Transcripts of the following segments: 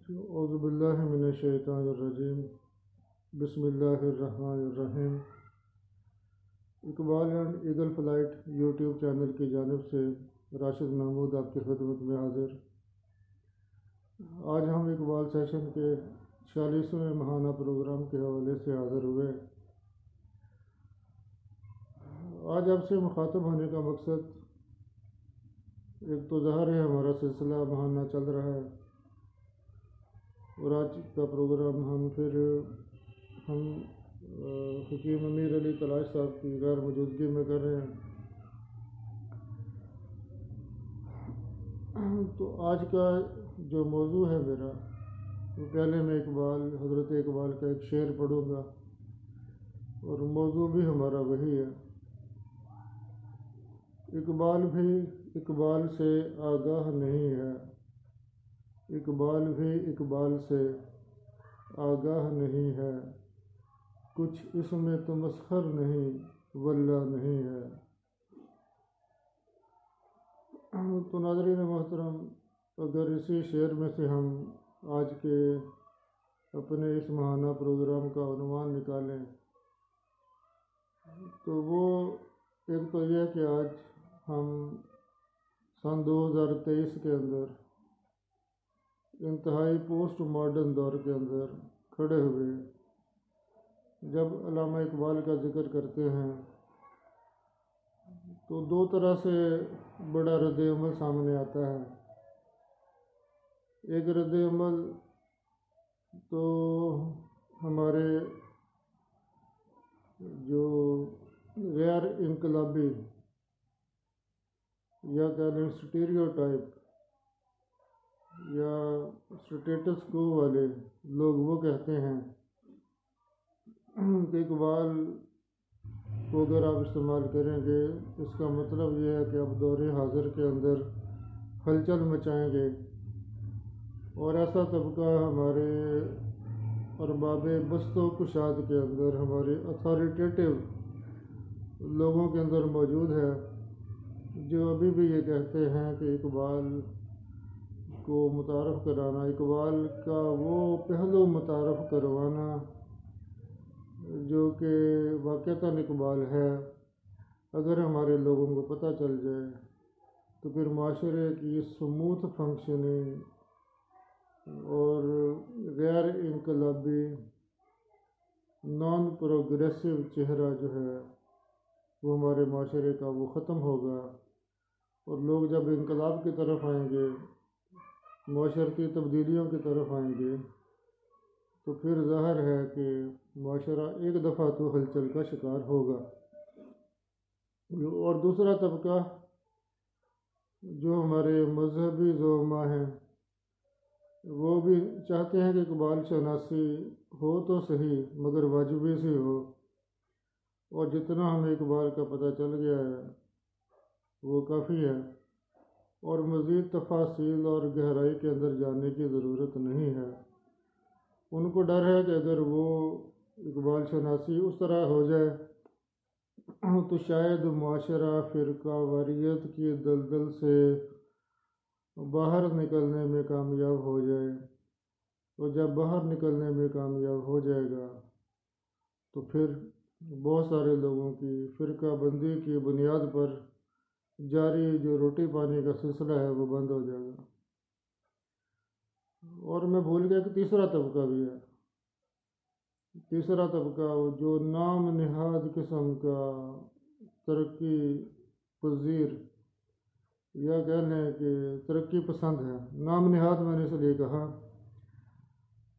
اعوذ باللہ من الشیطان الرجیم بسم اللہ الرحمن الرحیم۔ Iqbal and eagle flight YouTube channel کی جانب سے راشد محمود آپ کی خدمت میں حاضر۔ آج ہم اقبال سیشن کے 46ویں ماہانہ پروگرام کے حوالے سے حاضر ہوئے۔ آج آپ سے مخاطب ہونے کا مقصد ایک تو ظاہر ہے ہمارا سلسلہ ماہانہ چل رہا ہے، اور آج کا پروگرام ہم حکیم امیر علی تلاش صاحب کی غیر موجودگی میں کر رہے ہیں۔ تو آج کا جو موضوع ہے میرا، وہ پہلے میں حضرت اقبال کا ایک شعر پڑھوں گا، اور موضوع بھی ہمارا وہی ہے۔ اقبال بھی اقبال سے آگاہ نہیں ہے، اقبال بھی اقبال سے آگاہ نہیں ہے، کچھ اس میں تمسخر نہیں واللہ نہیں ہے۔ تو ناظرین محترم، اگر اسی شعر میں سے ہم آج کے اپنے اس ماہانہ پروگرام کا عنوان نکالیں تو وہ ایک تو یہ کہ آج ہم سن 2023 کے اندر انتہائی پوسٹ ماڈرن دور کے اندر کھڑے ہوئے۔ جب علامہ اقبال کا ذکر کرتے ہیں تو دو طرح سے بڑا رد عمل سامنے آتا ہے۔ ایک رد عمل تو ہمارے جو غیر انقلابی یا کہہ لیں اسٹیریوٹائپ یا اسٹیٹس کو والے لوگ وہ کہتے ہیں کہ اقبال کو اگر آپ استعمال کریں گے اس کا مطلب یہ ہے کہ آپ دور حاضر کے اندر ہلچل مچائیں گے، اور ایسا طبقہ ہمارے ارباب بست و کشاد کے اندر، ہمارے اتھارٹیٹیو لوگوں کے اندر موجود ہے، جو ابھی بھی یہ کہتے ہیں کہ اقبال کو متعارف کرانا، اقبال کا وہ پہلو متعارف کروانا جو کہ واقعتاً اقبال ہے، اگر ہمارے لوگوں کو پتہ چل جائے تو پھر معاشرے کی سموتھ فنکشننگ اور غیر انقلابی نان پروگریسو چہرہ جو ہے وہ ہمارے معاشرے کا وہ ختم ہوگا، اور لوگ جب انقلاب کی طرف آئیں گے، معاشرتی تبدیلیوں کی طرف آئیں گے، تو پھر ظاہر ہے کہ معاشرہ ایک دفعہ تو ہلچل کا شکار ہوگا۔ اور دوسرا طبقہ جو ہمارے مذہبی زعما ہیں، وہ بھی چاہتے ہیں کہ اقبال شناسی ہو تو صحیح مگر واجبی سی ہو، اور جتنا ہمیں اقبال کا پتہ چل گیا ہے وہ کافی ہے، اور مزید تفاصیل اور گہرائی کے اندر جانے کی ضرورت نہیں ہے۔ ان کو ڈر ہے کہ اگر وہ اقبال شناسی اس طرح ہو جائے تو شاید معاشرہ فرقہ واریت کی دلدل سے باہر نکلنے میں کامیاب ہو جائے، اور جب باہر نکلنے میں کامیاب ہو جائے گا تو پھر بہت سارے لوگوں کی فرقہ بندی کی بنیاد پر جاری جو روٹی پانی کا سلسلہ ہے وہ بند ہو جائے گا۔ اور میں بھول گیا کہ تیسرا طبقہ بھی ہے، تیسرا طبقہ جو نام نہاد قسم کا ترقی پذیر یا کہہ لیں کہ ترقی پسند ہے۔ نام نہاد میں نے اس لیے کہا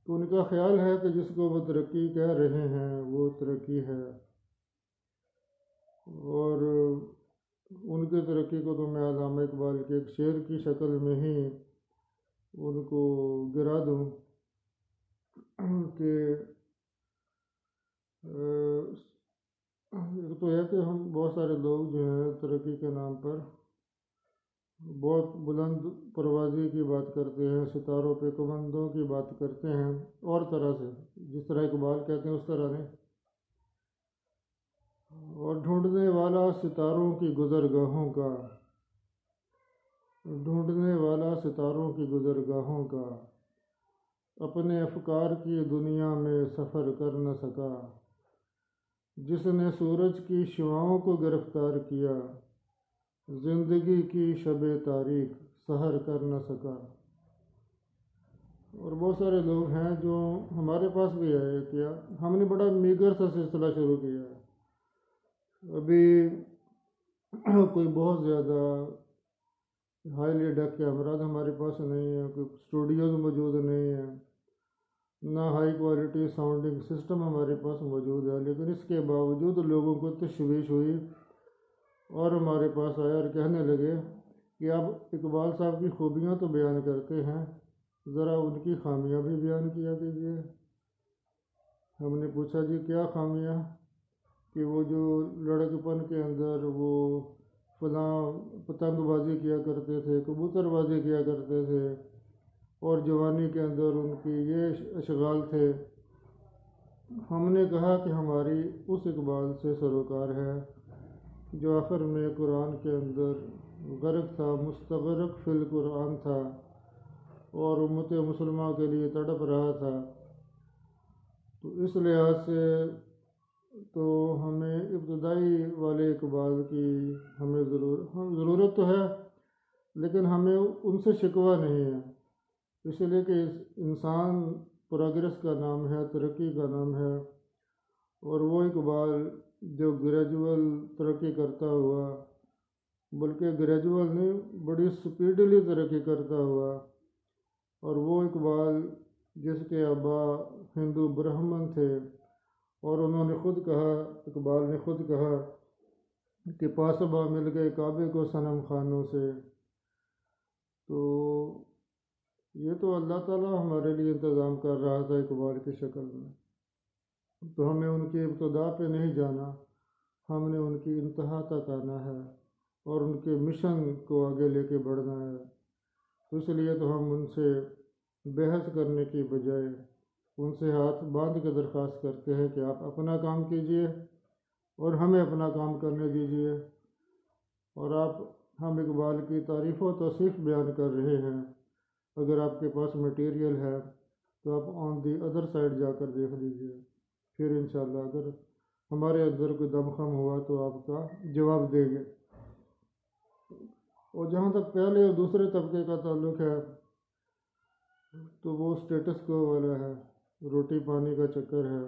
کہ ان کا خیال ہے کہ جس کو وہ ترقی کہہ رہے ہیں وہ ترقی ہے، اور ان کی ترقی کو تو میں علامہ اقبال کے ایک شعر کی شکل میں ہی ان کو گرا دوں کہ ایک تو ہے کہ ہم بہت سارے لوگ جو ہیں ترقی کے نام پر بہت بلند پروازی کی بات کرتے ہیں، ستاروں پہ کمندوں کی بات کرتے ہیں، اور طرح سے جس طرح اقبال کہتے ہیں اس طرح نہیں، اور ڈھونڈنے والا ستاروں کی گزرگاہوں کا، ڈھونڈنے والا ستاروں کی گزرگاہوں کا، اپنے افکار کی دنیا میں سفر کر نہ سکا، جس نے سورج کی شعاؤں کو گرفتار کیا، زندگی کی شب تاریک سحر کر نہ سکا۔ اور بہت سارے لوگ ہیں جو ہمارے پاس بھی آئے کہ ہم نے بڑا میگر سا سلسلہ شروع کیا ہے، ابھی کوئی بہت زیادہ ہائیلی ڈیک کے امراض ہمارے پاس نہیں ہیں، کوئی اسٹوڈیوز موجود نہیں ہیں، نہ ہائی کوالٹی ساؤنڈنگ سسٹم ہمارے پاس موجود ہے، لیکن اس کے باوجود لوگوں کو تشویش ہوئی اور ہمارے پاس آئے اور کہنے لگے کہ اب اقبال صاحب کی خوبیاں تو بیان کرتے ہیں، ذرا ان کی خامیاں بھی بیان کیا کیجیے۔ ہم نے پوچھا جی کیا خامیاں؟ کہ وہ جو لڑکپن کے اندر وہ فلاں پتنگ بازی کیا کرتے تھے، کبوتر بازی کیا کرتے تھے، اور جوانی کے اندر ان کی یہ اشغال تھے۔ ہم نے کہا کہ ہماری اس اقبال سے سروکار ہے جو آخر میں قرآن کے اندر غرق تھا، مستغرق فی القرآن تھا، اور امت مسلمہ کے لیے تڑپ رہا تھا۔ تو اس لحاظ سے تو ہمیں ابتدائی والے اقبال کی ہمیں ضرورت تو ہے، لیکن ہمیں ان سے شکوہ نہیں ہے، اس لیے کہ انسان پروگریس کا نام ہے، ترقی کا نام ہے، اور وہ اقبال جو گریجول ترقی کرتا ہوا، بلکہ گریجول نہیں بڑی سپیڈلی ترقی کرتا ہوا، اور وہ اقبال جس کے آبا ہندو برہمن تھے، اور انہوں نے خود کہا، اقبال نے خود کہا کہ پاسباں مل گئے کعبے کو صنم خانوں سے۔ تو یہ تو اللہ تعالیٰ ہمارے لیے انتظام کر رہا تھا اقبال کی شکل میں، تو ہمیں ان کی ابتدا پہ نہیں جانا، ہم نے ان کی انتہا تک آنا ہے اور ان کے مشن کو آگے لے کے بڑھنا ہے۔ تو اس لیے تو ہم ان سے بحث کرنے کی بجائے ان سے ہاتھ باندھ کے درخواست کرتے ہیں کہ آپ اپنا کام کیجئے اور ہمیں اپنا کام کرنے دیجئے، اور ہم اقبال کی تعریف و توصیف بیان کر رہے ہیں، اگر آپ کے پاس مٹیریل ہے تو آپ آن دی ادر سائڈ جا کر دیکھ لیجئے، پھر انشاءاللہ اگر ہمارے اندر کوئی دم خم ہوا تو آپ کا جواب دیں گے۔ اور جہاں تک پہلے اور دوسرے طبقے کا تعلق ہے تو وہ اسٹیٹس کو والا ہے، روٹی پانی کا چکر ہے،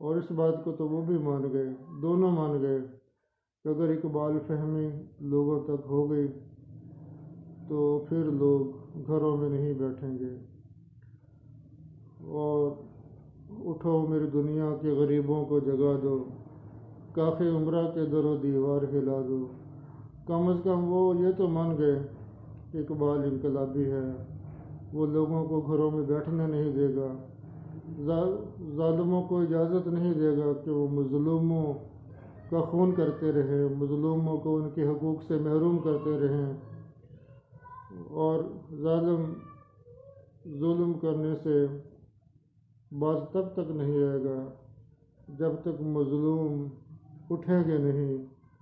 اور اس بات کو تو وہ بھی مان گئے، دونوں مان گئے کہ اگر اقبال فہمی لوگوں تک ہو گئی تو پھر لوگ گھروں میں نہیں بیٹھیں گے، اور اٹھو میری دنیا کے غریبوں کو جگا دو، کاخ عمرہ کے در و دیوار ہلا دو۔ کم از کم وہ یہ تو مان گئے کہ اقبال انقلابی ہے، وہ لوگوں کو گھروں میں بیٹھنے نہیں دے گا، ظالموں کو اجازت نہیں دے گا کہ وہ مظلوموں کا خون کرتے رہیں، مظلوموں کو ان کے حقوق سے محروم کرتے رہیں، اور ظلم کرنے سے باز تب تک نہیں آئے گا جب تک مظلوم اٹھیں گے نہیں،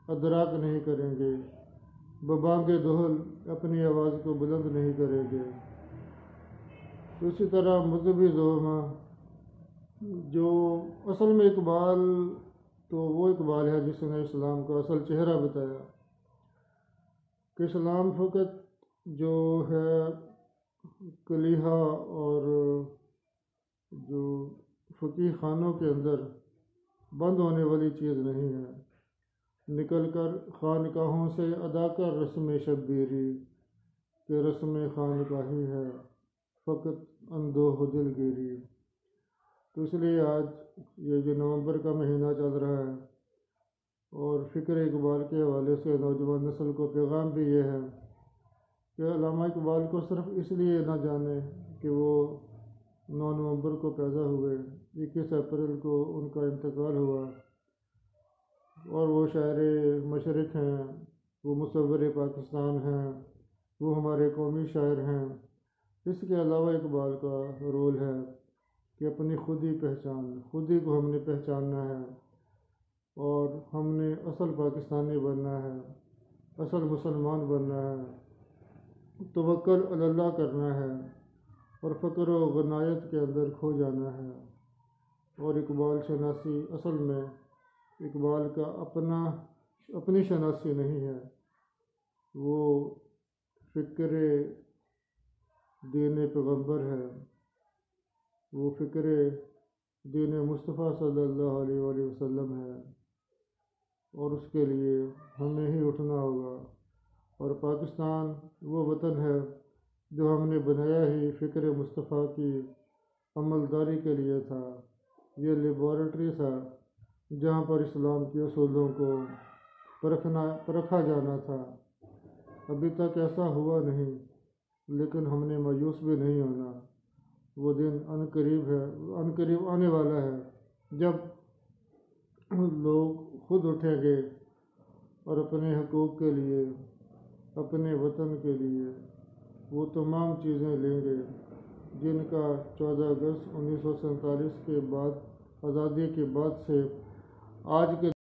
ادراک نہیں کریں گے، ببانگ دہل اپنی آواز کو بلند نہیں کریں گے۔ تو اسی طرح مذہبی زعما جو اصل میں اقبال تو وہ اقبال ہے جس نے اسلام کا اصل چہرہ بتایا کہ اسلام فقط جو ہے کلیہا اور جو فقیہ خانوں کے اندر بند ہونے والی چیز نہیں ہے، نکل کر خانقاہوں سے ادا کر رسم شبیری کہ رسم خانقاہی ہے فقط اندوہ دل گیری۔ تو اس لیے آج یہ جو نومبر کا مہینہ چل رہا ہے، اور فکر اقبال کے حوالے سے نوجوان نسل کو پیغام بھی یہ ہے کہ علامہ اقبال کو صرف اس لیے نہ جانے کہ وہ 9 نومبر کو پیدا ہوئے، 21 اپریل کو ان کا انتقال ہوا، اور وہ شاعر مشرق ہیں، وہ مصور پاکستان ہیں، وہ ہمارے قومی شاعر ہیں۔ اس کے علاوہ اقبال کا رول ہے کہ اپنی خودی کو ہم نے پہچاننا ہے، اور ہم نے اصل پاکستانی بننا ہے، اصل مسلمان بننا ہے، توکل علی اللہ کرنا ہے، اور فقر و غنائیت کے اندر کھو جانا ہے۔ اور اقبال شناسی اصل میں اقبال کا اپنی شناسی نہیں ہے، وہ فکر دین پیغمبر ہے، وہ فکر دین مصطفیٰ صلی اللہ علیہ وآلہ وسلم ہے، اور اس کے لیے ہمیں ہی اٹھنا ہوگا۔ اور پاکستان وہ وطن ہے جو ہم نے بنایا ہی فکر مصطفیٰ کی عملداری کے لیے تھا۔ یہ لیبارٹری تھا جہاں پر اسلام کے اصولوں کو پرکھا جانا تھا۔ ابھی تک ایسا ہوا نہیں، لیکن ہم نے مایوس بھی نہیں ہونا۔ وہ دن عنقریب آنے والا ہے جب لوگ خود اٹھیں گے اور اپنے حقوق کے لیے، اپنے وطن کے لیے وہ تمام چیزیں لیں گے جن کا 14 اگست 1947 کے بعد، آزادی کے بعد سے آج کے